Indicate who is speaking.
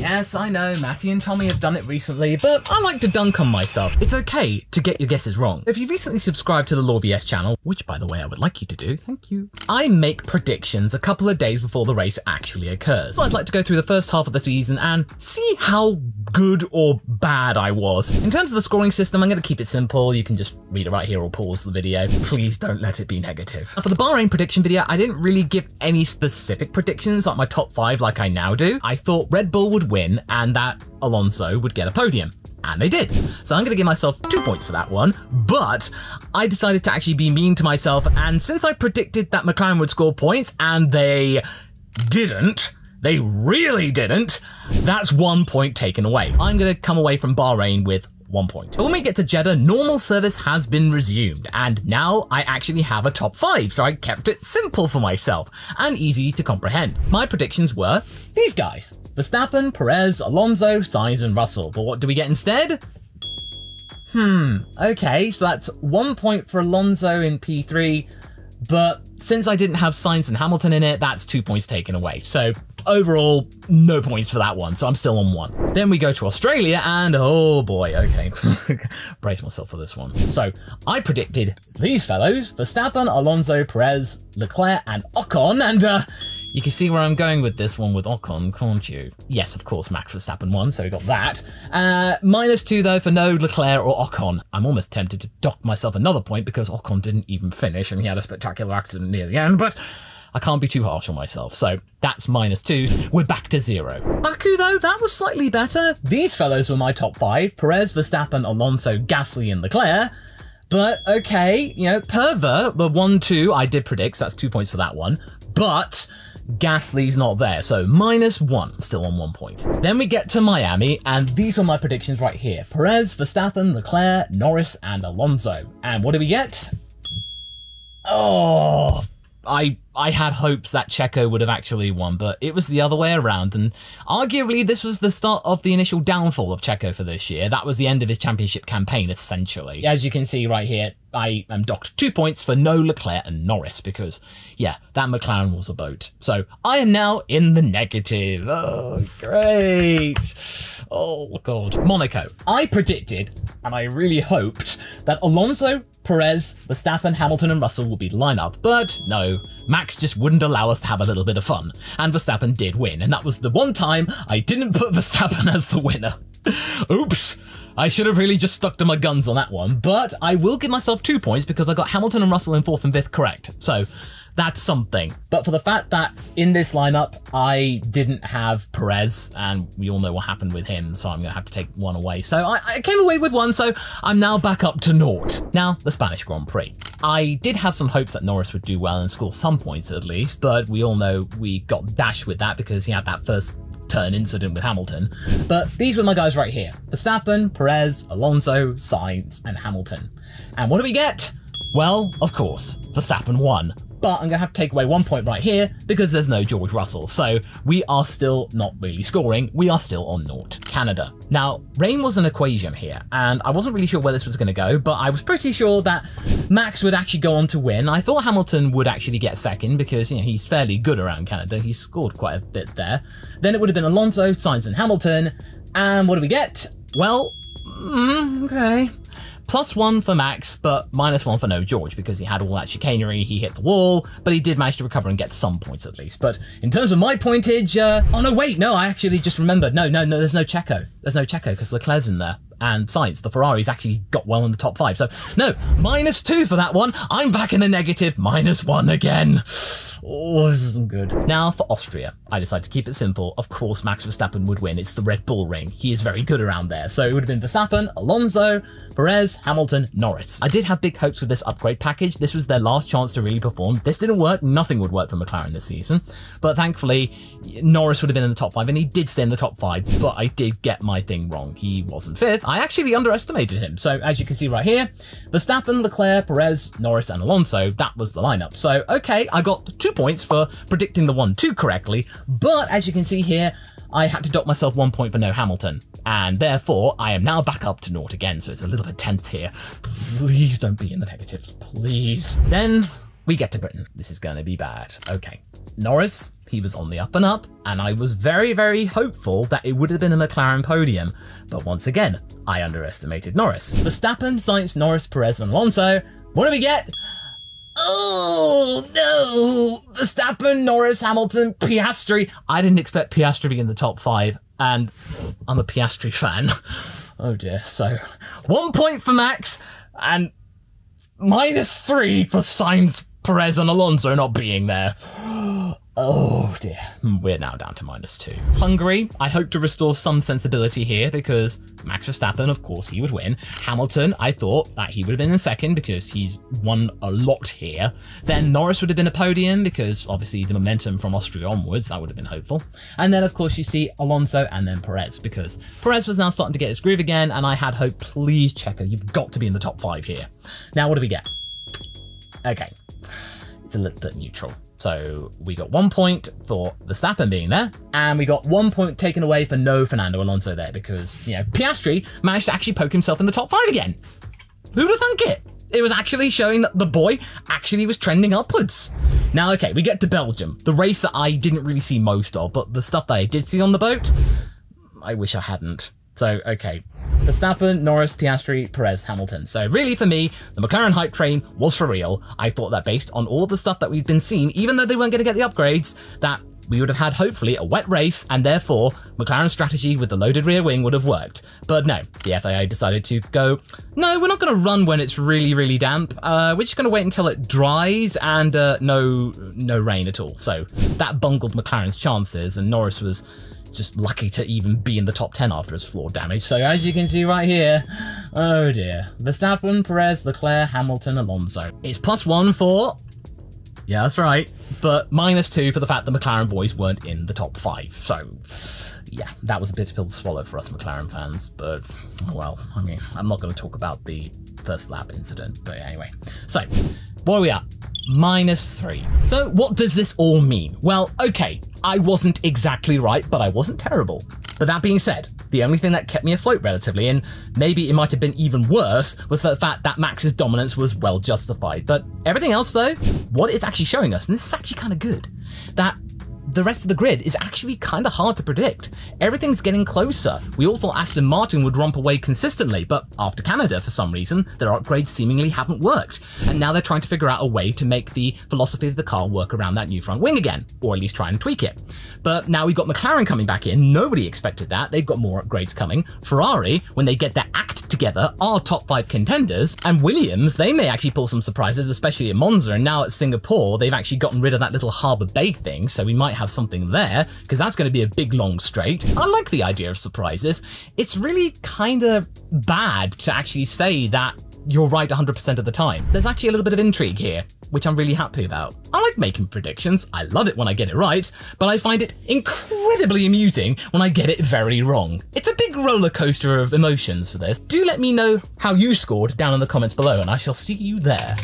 Speaker 1: Yes, I know, Matthew and Tommy have done it recently, but I like to dunk on myself. It's okay to get your guesses wrong. If you've recently subscribed to the LawVS channel, which by the way I would like you to do, thank you, I make predictions a couple of days before the race actually occurs. So I'd like to go through the first half of the season and see how good or bad I was. In terms of the scoring system, I'm going to keep it simple. You can just read it right here or pause the video. Please don't let it be negative. Now, for the Bahrain prediction video, I didn't really give any specific predictions like my top 5 like I now do. I thought Red Bull would win and that Alonso would get a podium. And they did. So I'm going to give myself 2 points for that one, but I decided to actually be mean to myself, and since I predicted that McLaren would score points and they didn't, they really didn't, that's 1 point taken away. I'm going to come away from Bahrain with 1 point. But when we get to Jeddah, normal service has been resumed, and now I actually have a top 5, so I kept it simple for myself and easy to comprehend. My predictions were these guys: Verstappen, Perez, Alonso, Sainz and Russell. But what do we get instead? Okay, so that's 1 point for Alonso in P3, but since I didn't have Sainz and Hamilton in it, that's 2 points taken away. So overall, no points for that one, so I'm still on 1. Then we go to Australia, and oh boy, okay, brace myself for this one. So I predicted these fellows: Verstappen, Alonso, Perez, Leclerc and Ocon, and you can see where I'm going with this one with Ocon, can't you? Yes, of course, Max Verstappen won, so we got that. -2 though for no Leclerc or Ocon. I'm almost tempted to dock myself another point because Ocon didn't even finish and he had a spectacular accident near the end, but I can't be too harsh on myself, so that's -2. We're back to 0. Baku though, that was slightly better. These fellows were my top 5: Perez, Verstappen, Alonso, Gasly and Leclerc. But okay, you know, the 1-2 I did predict, so that's 2 points for that one. But Gasly's not there, so -1, still on 1 point. Then we get to Miami, and these were my predictions right here: Perez, Verstappen, Leclerc, Norris, and Alonso. And what do we get? Oh, I had hopes that Checo would have actually won, but it was the other way around, and arguably this was the start of the initial downfall of Checo for this year. That was the end of his championship campaign, essentially. As you can see right here, I am docked 2 points for no Leclerc and Norris because, yeah, that McLaren was a boat. So I am now in the negative. Oh, great. Oh, God. Monaco. I predicted, and I really hoped, that Alonso, Perez, Verstappen, Hamilton and Russell would be the lineup, but no, Max just wouldn't allow us to have a little bit of fun, and Verstappen did win, and that was the one time I didn't put Verstappen as the winner. Oops, I should have really just stuck to my guns on that one, but I will give myself 2 points because I got Hamilton and Russell in 4th and 5th correct, so that's something. But for the fact that in this lineup, I didn't have Perez, and we all know what happened with him, so I'm going to have to take 1 away. So I came away with 1, so I'm now back up to 0. Now, the Spanish Grand Prix. I did have some hopes that Norris would do well and score some points at least, but we all know we got dashed with that because he had that first turn incident with Hamilton. But these were my guys right here: Verstappen, Perez, Alonso, Sainz, and Hamilton. And what do we get? Well, of course, Verstappen won. But I'm going to have to take away 1 point right here because there's no George Russell. So we are still not really scoring. We are still on 0. Canada. Now, rain was an equation here, and I wasn't really sure where this was going to go, but I was pretty sure that Max would actually go on to win. I thought Hamilton would actually get second because, you know, he's fairly good around Canada. He's scored quite a bit there. Then it would have been Alonso, Sainz and Hamilton. And what do we get? Well, okay. +1 for Max, but -1 for no George because he had all that chicanery, he hit the wall, but he did manage to recover and get some points at least. But in terms of my pointage, oh no, wait, no, I actually just remembered. No, there's no Checo. There's no Checo because Leclerc's in there. And Sainz, the Ferraris, actually got well in the top 5. So, no, -2 for that one. I'm back in the negative, -1 again. Oh, this isn't good. Now, for Austria, I decided to keep it simple. Of course, Max Verstappen would win. It's the Red Bull ring. He is very good around there. So it would have been Verstappen, Alonso, Perez, Hamilton, Norris. I did have big hopes with this upgrade package. This was their last chance to really perform. This didn't work. Nothing would work for McLaren this season. But thankfully, Norris would have been in the top 5, and he did stay in the top 5. But I did get my thing wrong. He wasn't 5th. I actually underestimated him. So as you can see right here, Verstappen, Leclerc, Perez, Norris and Alonso, that was the lineup. So okay, I got 2 points for predicting the 1-2 correctly, but as you can see here, I had to dock myself 1 point for no Hamilton, and therefore I am now back up to 0 again, so it's a little bit tense here. Please don't be in the negatives, please. Then we get to Britain. This is going to be bad. Okay. Norris, he was on the up and up, and I was very, very hopeful that it would have been a McLaren podium. But once again, I underestimated Norris. Verstappen, Sainz, Norris, Perez, and Alonso. What do we get? Oh, no. Verstappen, Norris, Hamilton, Piastri. I didn't expect Piastri to be in the top 5, and I'm a Piastri fan. Oh, dear. So, 1 point for Max, and -3 for Sainz, Perez, and Alonso not being there. Oh dear, we're now down to -2. Hungary, I hope to restore some sensibility here because Max Verstappen, of course, he would win. Hamilton, I thought that he would have been in second because he's won a lot here. Then Norris would have been a podium because obviously the momentum from Austria onwards, that would have been hopeful. And then of course you see Alonso and then Perez because Perez was now starting to get his groove again and I had hope, please Checo, you've got to be in the top 5 here. Now what do we get? Okay, it's a little bit neutral. So we got 1 point for Verstappen being there, and we got 1 point taken away for no Fernando Alonso there because, you know, Piastri managed to actually poke himself in the top 5 again. Who'd have thunk it? It was actually showing that the boy actually was trending upwards. Now, okay, we get to Belgium, the race that I didn't really see most of, but the stuff that I did see on the boat, I wish I hadn't. So, okay, Verstappen, Norris, Piastri, Perez, Hamilton. So really for me, the McLaren hype train was for real. I thought that based on all the stuff that we've been seeing, even though they weren't going to get the upgrades, that we would have had hopefully a wet race and therefore McLaren's strategy with the loaded rear wing would have worked. But no, the FIA decided to go, no, we're not going to run when it's really, really damp. We're just going to wait until it dries and no rain at all. So that bungled McLaren's chances and Norris was just lucky to even be in the top 10 after his floor damage. So as you can see right here, oh dear, Verstappen, Perez, Leclerc, Hamilton, Alonso. It's +1 for, yeah, that's right, but -2 for the fact the McLaren boys weren't in the top 5. So yeah, that was a bit of a pill to swallow for us McLaren fans, but well, I mean, I'm not going to talk about the first lap incident, but anyway. So, what are we at? -3. So what does this all mean? Well, okay, I wasn't exactly right, but I wasn't terrible. But that being said, the only thing that kept me afloat relatively, and maybe it might have been even worse, was the fact that Max's dominance was well justified. But everything else though, what it's actually showing us, and this is actually kind of good, that the rest of the grid is actually kind of hard to predict. Everything's getting closer. We all thought Aston Martin would romp away consistently, but after Canada, for some reason, their upgrades seemingly haven't worked. And now they're trying to figure out a way to make the philosophy of the car work around that new front wing again, or at least try and tweak it. But now we've got McLaren coming back in. Nobody expected that. They've got more upgrades coming. Ferrari, when they get their act together, are top 5 contenders. And Williams, they may actually pull some surprises, especially at Monza. And now at Singapore, they've actually gotten rid of that little Harbour Bay thing, so we might have something there, because that's going to be a big long straight. I like the idea of surprises. It's really kind of bad to actually say that you're right 100% of the time. There's actually a little bit of intrigue here, which I'm really happy about. I like making predictions. I love it when I get it right, but I find it incredibly amusing when I get it very wrong. It's a big roller coaster of emotions for this. Do let me know how you scored down in the comments below, and I shall see you there.